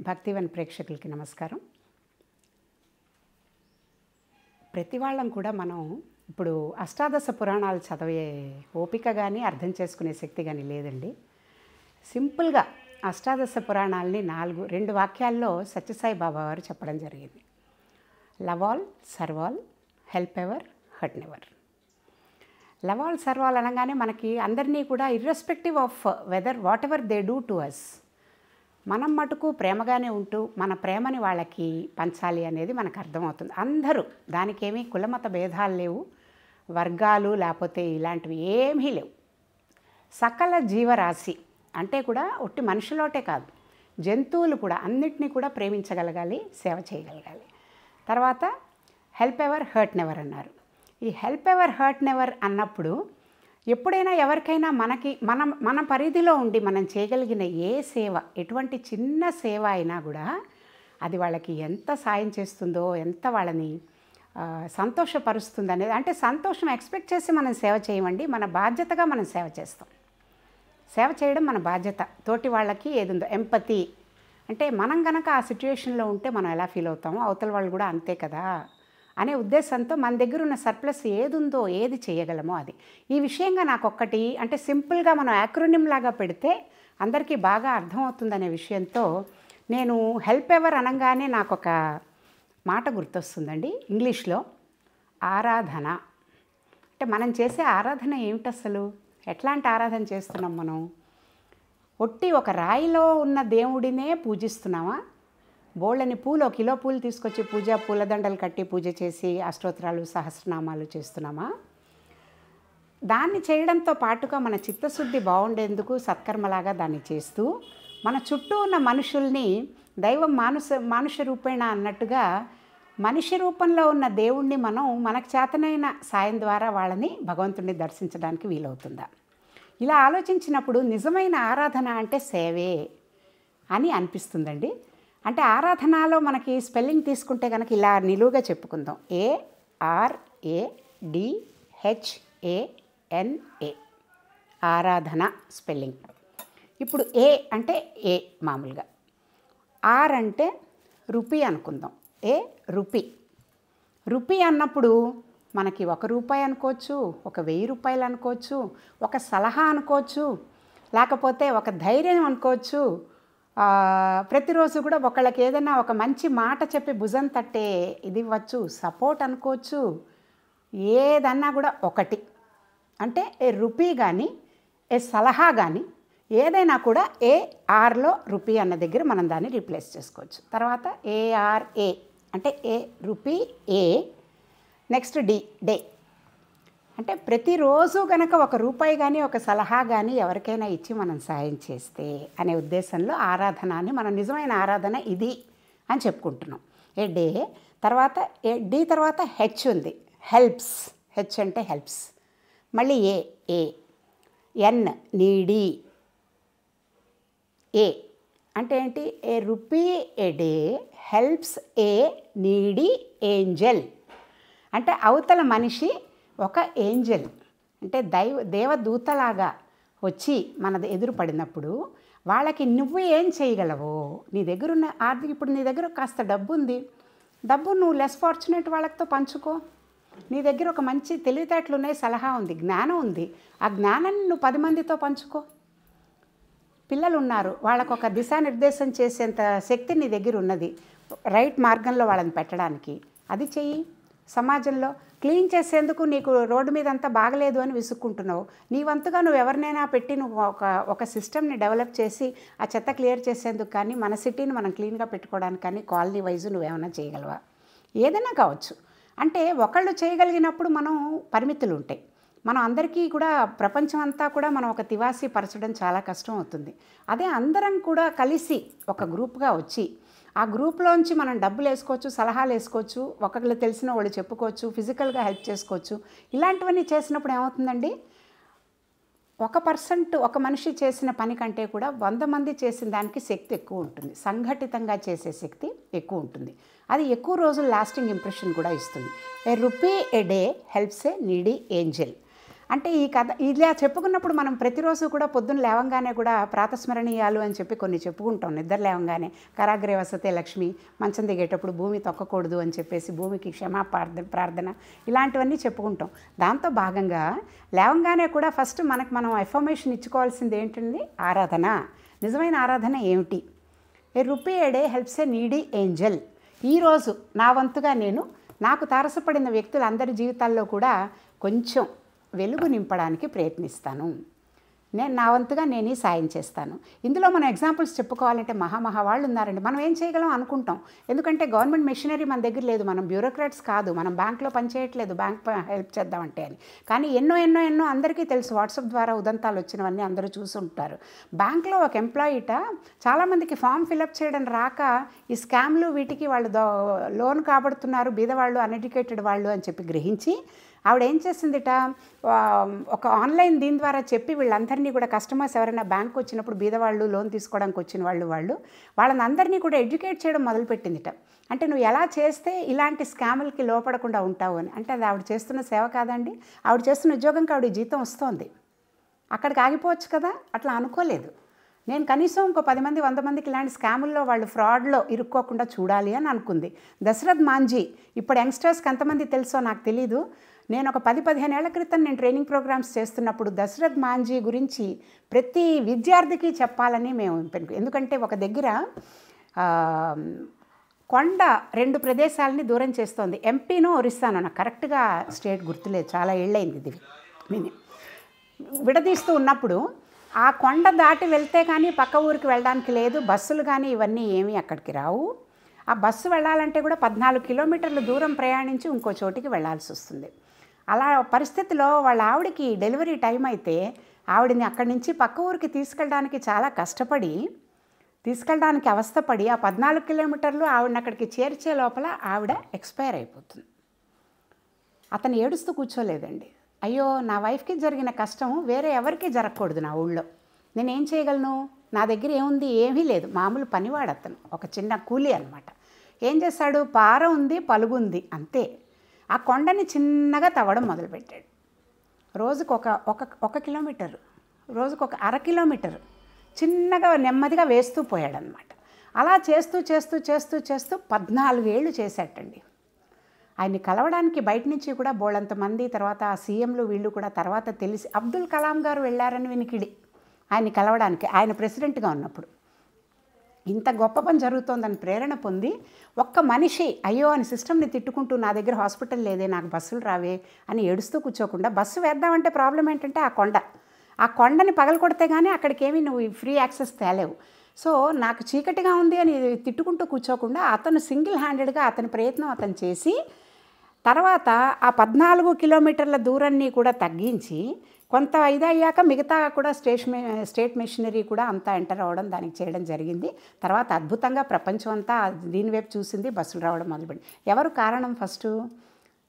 భక్తివన్ ప్రేక్షకులకి నమస్కారం. ప్రతి వాళ్ళం కూడా మనం ఇప్పుడు అష్టాదశ పురాణాలు చదివే ఓపిక కానీ అర్థం చేసుకునే శక్తి కానీ లేదండి. సింపుల్గా అష్టాదశ పురాణాలని రెండు వాక్యాల్లో సత్యసాయి బాబా వారు చెప్పడం జరిగింది. Love all, serve all, help ever, hurt never. Love all, serve all అనగానే మనకి అందరినీ కూడా irrespective of whether whatever they do to us, మనం మటుకు ప్రేమగానే ఉంటూ మన ప్రేమని వాళ్ళకి పంచాలి అనేది మనకు అర్థమవుతుంది. అందరూ దానికేమీ కులమత భేదాలు లేవు, వర్గాలు లేకపోతే ఇలాంటివి ఏమీ లేవు. సకల జీవరాశి అంటే కూడా ఒట్టి మనుషులోటే కాదు, జంతువులు కూడా అన్నిటినీ కూడా ప్రేమించగలగాలి, సేవ చేయగలగాలి. తర్వాత హెల్ప్ ఎవర్, హర్ట్ నెవర్ అన్నారు. ఈ హెల్ప్ ఎవర్, హర్ట్ నెవర్ అన్నప్పుడు ఎప్పుడైనా ఎవరికైనా మన పరిధిలో ఉండి మనం చేయగలిగిన ఏ సేవ, ఎటువంటి చిన్న సేవ అయినా కూడా అది వాళ్ళకి ఎంత సాయం చేస్తుందో, ఎంత వాళ్ళని సంతోషపరుస్తుంది అనేది, అంటే సంతోషం ఎక్స్పెక్ట్ చేసి మనం సేవ చేయమండి, మన బాధ్యతగా మనం సేవ చేస్తాం. సేవ చేయడం మన బాధ్యత. తోటి వాళ్ళకి ఏది ఉందో ఎంపతి అంటే మనం కనుక ఆ సిచ్యువేషన్లో ఉంటే మనం ఎలా ఫీల్ అవుతామో అవతల వాళ్ళు కూడా అంతే కదా అనే ఉద్దేశంతో మన దగ్గర ఉన్న సర్ప్లస్ ఏది ఉందో, ఏది చేయగలమో అది. ఈ విషయంగా నాకొక్కటి అంటే సింపుల్గా మనం యాక్రోనిమ్ లాగా పెడితే అందరికీ బాగా అర్థమవుతుందనే విషయంతో నేను హెల్ప్ ఎవర్ అనగానే నాకు ఒక మాట గుర్తొస్తుందండి. ఇంగ్లీష్లో ఆరాధన. అంటే మనం చేసే ఆరాధన ఏమిటి అసలు? ఎట్లాంటి ఆరాధన చేస్తున్నాం మనం? ఒట్టి ఒక రాయిలో ఉన్న దేవుడినే పూజిస్తున్నామా? బోళ్ళని పూలు, కిలో పూలు తీసుకొచ్చి పూలదండలు కట్టి పూజ చేసి అష్టోత్తరాలు సహస్రనామాలు చేస్తున్నామా? దాన్ని చేయడంతో పాటుగా మన చిత్తశుద్ధి బాగుండేందుకు సత్కర్మలాగా దాన్ని చేస్తూ మన చుట్టూ ఉన్న మనుషుల్ని దైవం మానుష రూపేణ అన్నట్టుగా మనిషి రూపంలో ఉన్న దేవుణ్ణి మనం మనకు చేతనైన సాయం ద్వారా వాళ్ళని భగవంతుడిని దర్శించడానికి వీలవుతుందా? ఇలా ఆలోచించినప్పుడు నిజమైన ఆరాధన అంటే సేవే అని అనిపిస్తుందండి. అంటే ఆరాధనలో మనకి స్పెల్లింగ్ తీసుకుంటే కనుక ఇలా నిలువుగా చెప్పుకుందాం. ARADHANA ఆరాధన స్పెల్లింగ్. ఇప్పుడు ఏ అంటే ఏ మామూలుగా, ఆర్ అంటే రూపీ అనుకుందాం. రూపీ అన్నప్పుడు మనకి ₹1 అనుకోవచ్చు, ఒక ₹1000 అనుకోవచ్చు, ఒక సలహా అనుకోవచ్చు, లేకపోతే ఒక ధైర్యం అనుకోవచ్చు. ప్రతిరోజు కూడా ఒకళ్ళకి ఏదైనా ఒక మంచి మాట చెప్పి భుజం తట్టే ఇది ఇవ్వచ్చు, సపోర్ట్ అనుకోవచ్చు. ఏదన్నా కూడా ఒకటి అంటే ఏ రూపీ కానీ ఏ సలహా కానీ ఏదైనా కూడా ARలో రూపీ అన్న దగ్గర మనం దాన్ని రీప్లేస్ చేసుకోవచ్చు. తర్వాత ARA అంటే ఏ రూపీ ఏ, నెక్స్ట్ డే అంటే ప్రతిరోజు కనుక ₹1 కానీ ఒక సలహా కానీ ఎవరికైనా ఇచ్చి మనం సాయం చేస్తే అనే ఉద్దేశంలో ఆరాధన అని, మనం నిజమైన ఆరాధన ఇది అని చెప్పుకుంటున్నాం. డే తర్వాత డి తర్వాత హెచ్ ఉంది, హెల్ప్స్. హెచ్ అంటే హెల్ప్స్. మళ్ళీ ఎన్ నీడీ. ఏ అంటే ఏంటి? A rupee a day helps a needy angel. అంటే అవతల మనిషి ఒక ఏంజల్ అంటే దేవదూతలాగా వచ్చి మన ఎదురు పడినప్పుడు వాళ్ళకి నువ్వు ఏం చేయగలవో, నీ దగ్గర ఉన్న ఇప్పుడు నీ దగ్గర కాస్త డబ్బు ఉంది, డబ్బు నువ్వు లెస్ ఫార్చునేట్ వాళ్ళతో పంచుకో. నీ దగ్గర ఒక మంచి తెలివితేటలు ఉన్నాయి, సలహా ఉంది, జ్ఞానం ఉంది, ఆ జ్ఞానాన్ని నువ్వు 10 మందితో పంచుకో. పిల్లలు ఉన్నారు, వాళ్ళకు ఒక దిశానిర్దేశం చేసేంత శక్తి నీ దగ్గర ఉన్నది, రైట్ మార్గంలో వాళ్ళని పెట్టడానికి అది చెయ్యి. సమాజంలో క్లీన్ చేసేందుకు నీకు రోడ్డు మీద అంతా బాగలేదు అని విసుక్కుంటున్నావు, నీ వంతుగా నువ్వు ఎవరినైనా పెట్టి నువ్వు ఒక సిస్టమ్ని డెవలప్ చేసి ఆ చెత్త క్లియర్ చేసేందుకు కానీ, మన సిటీని మనం క్లీన్గా పెట్టుకోవడానికి కానీ కాలనీ వైజు నువ్వేమైనా చేయగలవా? ఏదైనా కావచ్చు. అంటే ఒకళ్ళు చేయగలిగినప్పుడు మనం పరిమితులు ఉంటాయి. మనం అందరికీ కూడా ప్రపంచం అంతా కూడా మనం ఒక తివాసి పరచడం చాలా కష్టం అవుతుంది. అదే అందరం కూడా కలిసి ఒక గ్రూప్గా వచ్చి ఆ గ్రూప్లోంచి మనం డబ్బులు వేసుకోవచ్చు, సలహాలు వేసుకోవచ్చు, ఒకళ్ళు తెలిసిన వాళ్ళు చెప్పుకోవచ్చు, ఫిజికల్గా హెల్ప్ చేసుకోవచ్చు. ఇలాంటివన్నీ చేసినప్పుడు ఏమవుతుందండి, 1% ఒక మనిషి చేసిన పని కంటే కూడా 100 మంది చేసిన దానికి శక్తి ఎక్కువ ఉంటుంది, సంఘటితంగా చేసే శక్తి ఎక్కువ ఉంటుంది. అది ఎక్కువ రోజులు లాస్టింగ్ ఇంప్రెషన్ కూడా ఇస్తుంది. A rupee a day helps a needy angel. అంటే ఈ కథ ఇలా చెప్పుకున్నప్పుడు మనం ప్రతిరోజు కూడా పొద్దున్న లేవంగానే కూడా ప్రాతస్మరణీయాలు అని చెప్పి కొన్ని చెప్పుకుంటాం. నిద్ర లేవంగానే కరాగ్రే వసతే లక్ష్మి, మంచం దిగేటప్పుడు భూమి తొక్కకూడదు అని చెప్పేసి భూమికి ప్రార్థన ఇలాంటివన్నీ చెప్పుకుంటాం. దాంతో భాగంగా లేవంగానే కూడా ఫస్ట్ మనం ఎఫర్మేషన్ ఇచ్చుకోవాల్సింది ఏంటండి? ఆరాధన. నిజమైన ఆరాధన ఏమిటి? A rupee a day helps a needy angel. ఈరోజు నా వంతుగా నాకు తారసపడిన వ్యక్తులందరి జీవితాల్లో కూడా కొంచెం వెలుగు నింపడానికి ప్రయత్నిస్తాను. నా వంతుగా ఈ సాయం చేస్తాను. ఇందులో మనం ఎగ్జాంపుల్స్ చెప్పుకోవాలంటే మహా వాళ్ళు ఉన్నారండి. మనం ఏం చేయగలం అనుకుంటాం. ఎందుకంటే గవర్నమెంట్ మెషినరీ మన దగ్గర లేదు, మనం బ్యూరోక్రాట్స్ కాదు, మనం బ్యాంక్లో పనిచేయట్లేదు, బ్యాంక్ హెల్ప్ చేద్దామంటే అని. కానీ ఎన్నో అందరికీ తెలుసు. వాట్సాప్ ద్వారా ఉదంతాలు వచ్చినవన్నీ అందరూ చూసుంటారు. బ్యాంక్లో ఒక ఎంప్లాయీట చాలామందికి ఫామ్ ఫిలప్ చేయడం రాక ఈ స్కామ్లు వీటికి వాళ్ళు లోన్ కాబడుతున్నారు, బీదవాళ్ళు, అన్ఎడ్యుకేటెడ్ వాళ్ళు అని చెప్పి గ్రహించి ఆవిడ ఏం చేసిందిట, ఒక ఆన్లైన్ దీని ద్వారా చెప్పి వీళ్ళందరినీ కూడా కస్టమర్స్ ఎవరైనా బ్యాంకు వచ్చినప్పుడు బీదవాళ్ళు లోన్ తీసుకోవడానికి వచ్చిన వాళ్ళని అందరినీ కూడా ఎడ్యుకేట్ చేయడం మొదలుపెట్టిందిట. అంటే నువ్వు ఎలా చేస్తే ఇలాంటి స్కాములకి లోపడకుండా ఉంటావు అని. అంటే అది ఆవిడ చేస్తున్న సేవ కాదండి, ఆవిడ చేస్తున్న ఉద్యోగంకి ఆవిడ జీతం వస్తోంది. అక్కడికి ఆగిపోవచ్చు కదా, అట్లా అనుకోలేదు. నేను కనీసం ఇంకో 10 మంది 100 మందికి ఇలాంటి స్కాముల్లో వాళ్ళు ఫ్రాడ్లో ఇరుక్కోకుండా చూడాలి అని అనుకుంది. దశరథ్ మాంజీ ఇప్పుడు యంగ్స్టర్స్కి ఎంతమంది తెలుసో నాకు తెలీదు. నేను ఒక 10-15 ఏళ్ల క్రితం నేను ట్రైనింగ్ ప్రోగ్రామ్స్ చేస్తున్నప్పుడు దశరథ్ మాంజీ గురించి ప్రతి విద్యార్థికి చెప్పాలని మేము, ఎందుకంటే ఒక దగ్గర కొండ 2 ప్రదేశాలని దూరం చేస్తోంది. ఎంపీనో ఒరిస్సానో, నాకు కరెక్ట్గా స్టేట్ గుర్తులేదు, చాలా ఏళ్ళైంది ఇది విని. విడదీస్తూ ఉన్నప్పుడు ఆ కొండ దాటి వెళ్తే కానీ పక్క ఊరికి వెళ్ళడానికి లేదు, బస్సులు కానీ ఇవన్నీ ఏమీ అక్కడికి రావు. ఆ బస్సు వెళ్ళాలంటే కూడా 14 కిలోమీటర్ల దూరం ప్రయాణించి ఇంకో చోటికి వెళ్ళాల్సి వస్తుంది. అలా పరిస్థితిలో వాళ్ళ ఆవిడకి డెలివరీ టైం అయితే ఆవిడని అక్కడి నుంచి పక్క ఊరికి తీసుకెళ్ళడానికి చాలా కష్టపడి, తీసుకెళ్ళడానికి అవస్థపడి ఆ 14 కిలోమీటర్లు ఆవిడని అక్కడికి చేర్చే లోపల ఆవిడ ఎక్స్పైర్ అయిపోతుంది. అతను ఏడుస్తూ కూర్చోలేదండి. అయ్యో, నా వైఫ్కి జరిగిన కష్టం వేరే ఎవరికీ జరగకూడదు నా ఊళ్ళో, నేనేం చేయగలను, నా దగ్గర ఏముంది, ఏమీ లేదు. మామూలు పనివాడు అతను, ఒక చిన్న కూలీ అనమాట. ఏం చేశాడు, పార ఉంది, పలుగు ఉంది, అంతే. ఆ కొండని చిన్నగా తవ్వడం మొదలుపెట్టాడు. రోజుకు ఒక కిలోమీటరు, రోజుకు ఒక 1/2 కిలోమీటరు చిన్నగా నెమ్మదిగా వేస్తూ పోయాడనమాట. అలా చేస్తూ 14 ఏళ్ళు చేసేటండి. ఆయన్ని కలవడానికి బయట నుంచి కూడా బోళ్ళంతమంది, తర్వాత ఆ సీఎంలు వీళ్ళు కూడా తర్వాత తెలిసి అబ్దుల్ కలాం గారు వెళ్ళారని వినికిడి ఆయన్ని కలవడానికి, ఆయన ప్రెసిడెంట్గా ఉన్నప్పుడు. ఇంత గొప్ప పని జరుగుతోందని ప్రేరణ పొంది ఒక్క మనిషి అయ్యో అని సిస్టమ్ని తిట్టుకుంటూ నా దగ్గర హాస్పిటల్ లేదే, నాకు బస్సులు రావే అని ఏడుస్తూ కూర్చోకుండా, బస్సు వేద్దామంటే ప్రాబ్లం ఏంటంటే ఆ కొండని పగలకొడితే కానీ అక్కడికేమీ నువ్వు ఫ్రీ యాక్సెస్ తేలేవు. సో నాకు చీకటిగా ఉంది అని తిట్టుకుంటూ కూర్చోకుండా అతను సింగిల్ హ్యాండెడ్గా అతని ప్రయత్నం అతను చేసి తర్వాత ఆ 14 కిలోమీటర్ల దూరాన్ని కూడా తగ్గించి కొంత ఇదయ్యాక మిగతా కూడా స్టేట్ మెషినరీ కూడా అంతా ఎంటర్ అవ్వడం, దానికి చేయడం జరిగింది. తర్వాత అద్భుతంగా ప్రపంచం అంతా దీని వైపు చూసింది, బస్సులు రావడం మొదలుపెట్టింది. ఎవరు కారణం? ఫస్టు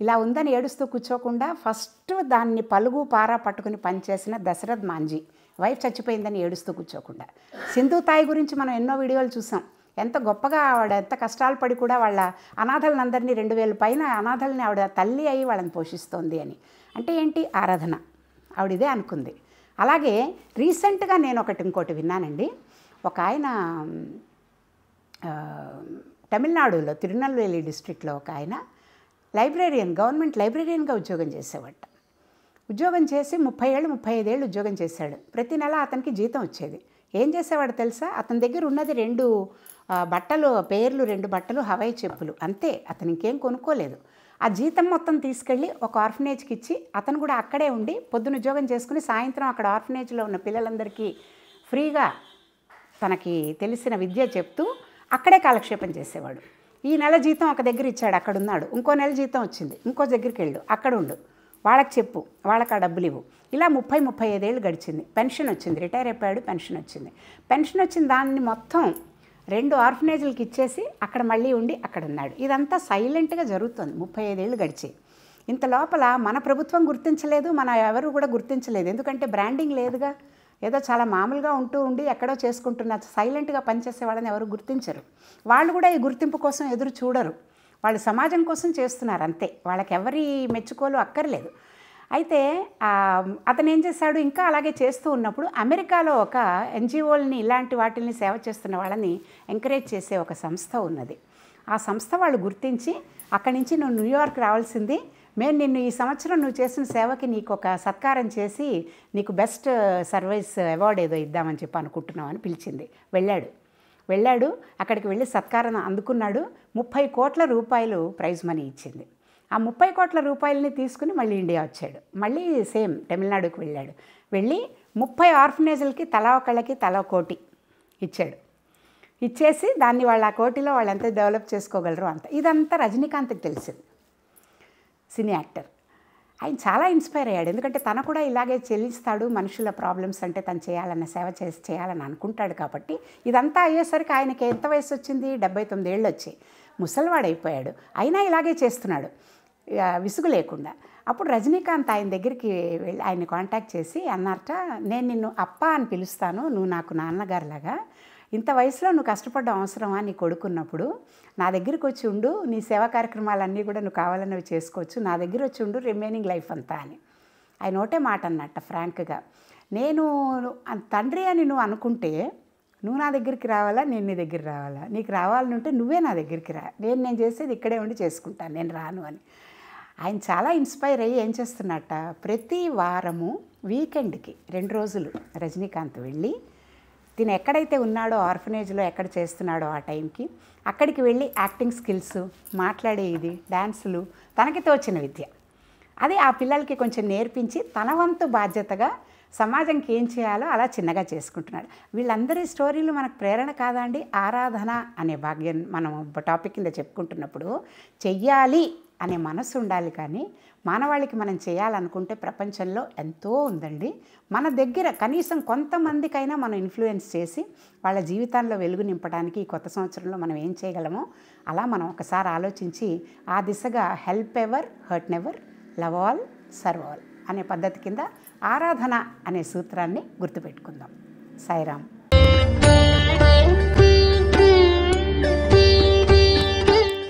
ఇలా ఉందని ఏడుస్తూ కూర్చోకుండా ఫస్ట్ దాన్ని పలుగు పారా పట్టుకుని పనిచేసిన దశరథ్ మాంజీ. వైఫ్ చచ్చిపోయిందని ఏడుస్తూ కూర్చోకుండా. సింధు తాయి గురించి మనం ఎన్నో వీడియోలు చూసాం. ఎంత గొప్పగా ఆవిడ ఎంత కష్టాలు పడి కూడా వాళ్ళ అనాథలందరినీ 2000 పైన అనాథల్ని ఆవిడ తల్లి అయి వాళ్ళని పోషిస్తోంది అని. అంటే ఏంటి? ఆరాధన. ఆవిడ ఇదే అనుకుంది. అలాగే రీసెంట్గా నేను ఇంకోటి విన్నానండి. ఒక ఆయన తమిళనాడులో తిరునల్వేలి డిస్ట్రిక్ట్లో ఒక ఆయన లైబ్రేరియన్, గవర్నమెంట్ లైబ్రేరియన్గా ఉద్యోగం చేసేవాట. ఉద్యోగం చేసి 35 ఏళ్ళు ఉద్యోగం చేశాడు. ప్రతి నెల అతనికి జీతం వచ్చేది. ఏం చేసేవాడు తెలుసా? అతని దగ్గర ఉన్నది 2 బట్టలు, పేర్లు 2 బట్టలు, హవాయి చెప్పులు, అంతే. అతను ఇంకేం కొనుక్కోలేదు. ఆ జీతం మొత్తం తీసుకెళ్ళి ఒక ఆర్ఫనేజ్కి ఇచ్చి అతను కూడా అక్కడే ఉండి పొద్దున ఉద్యోగం చేసుకుని సాయంత్రం అక్కడ ఆర్ఫనేజ్లో ఉన్న పిల్లలందరికీ ఫ్రీగా తనకి తెలిసిన విద్య చెప్తూ అక్కడే కాలక్షేపం చేసేవాడు. ఈ నెల జీతం ఒక దగ్గర ఇచ్చాడు, అక్కడ ఉన్నాడు. ఇంకో నెల జీతం వచ్చింది, ఇంకో దగ్గరికి వెళ్ళు, అక్కడ ఉండు, వాళ్ళకి చెప్పు, వాళ్ళకి ఆ డబ్బులు ఇవ్వు. ఇలా 35 ఏళ్ళు గడిచింది. పెన్షన్ వచ్చింది, రిటైర్ అయిపోయాడు, పెన్షన్ వచ్చింది. పెన్షన్ వచ్చిన దాన్ని మొత్తం 2 ఆర్ఫనేజ్లకి ఇచ్చేసి అక్కడ మళ్ళీ ఉండి అక్కడ ఉన్నాడు. ఇదంతా సైలెంట్గా జరుగుతుంది. 35 ఏళ్ళు గడిచి ఇంత లోపల మన ప్రభుత్వం గుర్తించలేదు, మన ఎవరు కూడా గుర్తించలేదు. ఎందుకంటే బ్రాండింగ్ లేదుగా. ఏదో చాలా మామూలుగా ఉండి ఎక్కడో చేసుకుంటున్న సైలెంట్గా పనిచేసే వాళ్ళని ఎవరు గుర్తించరు. వాళ్ళు కూడా ఈ గుర్తింపు కోసం ఎదురు చూడరు. వాళ్ళు సమాజం కోసం చేస్తున్నారు అంతే. వాళ్ళకి ఎవరి మెచ్చుకోలు అక్కర్లేదు. అయితే అతను ఏం చేశాడు, ఇంకా అలాగే చేస్తూ ఉన్నప్పుడు అమెరికాలో ఒక ఎన్‌జీఓలని ఇలాంటి వాటిల్ని సేవ చేస్తున్న వాళ్ళని ఎంకరేజ్ చేసే ఒక సంస్థ ఉన్నది. ఆ సంస్థ వాళ్ళు గుర్తించి అక్కడి నుంచి నువ్వు న్యూయార్క్ రావాల్సింది, మేము నిన్ను ఈ సంవత్సరం నువ్వు చేసిన సేవకి నీకు ఒక సత్కారం చేసి నీకు బెస్ట్ సర్వీస్ అవార్డు ఏదో ఇద్దామని చెప్పి అనుకుంటున్నాం అని పిలిచింది. వెళ్ళాడు అక్కడికి వెళ్ళి సత్కారం అందుకున్నాడు. 30 కోట్ల రూపాయలు ప్రైజ్ మనీ ఇచ్చింది. ఆ 30 కోట్ల రూపాయలని తీసుకుని మళ్ళీ ఇండియా వచ్చాడు. మళ్ళీ సేమ్ తమిళనాడుకు వెళ్ళి 30 ఆర్ఫనేజ్లకి తలా ఒకళ్ళకి తలా కోటి ఇచ్చాడు. ఇచ్చేసి దాన్ని వాళ్ళ ఆ కోటిలో వాళ్ళు ఎంత డెవలప్ చేసుకోగలరో అంత. ఇదంతా రజనీకాంత్కి తెలిసింది, సినీ యాక్టర్. ఆయన చాలా ఇన్స్పైర్ అయ్యాడు. ఎందుకంటే తను కూడా ఇలాగే చెల్లిస్తాడు, మనుషుల ప్రాబ్లమ్స్ అంటే తను చేయాలన్న సేవ చేయాలని అనుకుంటాడు. కాబట్టి ఇదంతా అయ్యేసరికి ఆయనకి ఎంత వయసు వచ్చింది, 79 ఏళ్ళు వచ్చాయి. ముసలివాడైపోయాడు, అయినా ఇలాగే చేస్తున్నాడు విసుగు లేకుండా. అప్పుడు రజనీకాంత్ ఆయన దగ్గరికి వెళ్ళి ఆయన్ని కాంటాక్ట్ చేసి అన్నారట, నేను నిన్ను అప్ప అని పిలుస్తాను, నువ్వు నాకు నాన్నగారిలాగా, ఇంత వయసులో నువ్వు కష్టపడడం అవసరమా, నీ కొడుకున్నప్పుడు నా దగ్గరికి వచ్చి ఉండు, నీ సేవా కార్యక్రమాలన్నీ కూడా నువ్వు కావాలన్నవి చేసుకోవచ్చు, నా దగ్గర వచ్చి ఉండు రిమైనింగ్ లైఫ్ అంతా అని. ఆయన ఒకటే మాట అన్నట్ట ఫ్రాంక్గా, నేను తండ్రి అని నువ్వు అనుకుంటే నువ్వు నా దగ్గరికి రావాలా, నేను నీ దగ్గర రావాలా, నీకు రావాలనుంటే నువ్వే నా దగ్గరికి రా, నేను చేసేది ఇక్కడే ఉండి చేసుకుంటాను, నేను రాను అని. ఆయన చాలా ఇన్స్పైర్ అయ్యి ఏం చేస్తున్నట్ట, ప్రతి వారము వీకెండ్కి 2 రోజులు రజనీకాంత్ వెళ్ళి తిను ఎక్కడైతే ఉన్నాడో ఆర్ఫనేజ్లో ఎక్కడ చేస్తున్నాడో ఆ టైంకి అక్కడికి వెళ్ళి యాక్టింగ్ స్కిల్స్, మాట్లాడే ఇది, డ్యాన్సులు, తనకి తోచిన విద్య అది ఆ పిల్లలకి కొంచెం నేర్పించి తన వంతు బాధ్యతగా సమాజంకి ఏం చేయాలో అలా చిన్నగా చేసుకుంటున్నాడు. వీళ్ళందరి స్టోరీలు మనకు ప్రేరణ కాదా అండి? ఆరాధన అనే భాగ్యం మనం టాపిక్ కింద చెప్పుకుంటున్నప్పుడు చెయ్యాలి అనే మనసు ఉండాలి. కానీ మానవాళికి మనం చేయాలనుకుంటే ప్రపంచంలో ఎంతో ఉందండి. మన దగ్గర కనీసం కొంతమందికైనా మనం ఇన్ఫ్లుయెన్స్ చేసి వాళ్ళ జీవితాల్లో వెలుగు నింపడానికి ఈ కొత్త సంవత్సరంలో మనం ఏం చేయగలమో అలా మనం ఒకసారి ఆలోచించి ఆ దిశగా help ever, hurt never, love all, serve all అనే పద్ధతి కింద ఆరాధన అనే సూత్రాన్ని గుర్తుపెట్టుకుందాం. సాయిరామ్.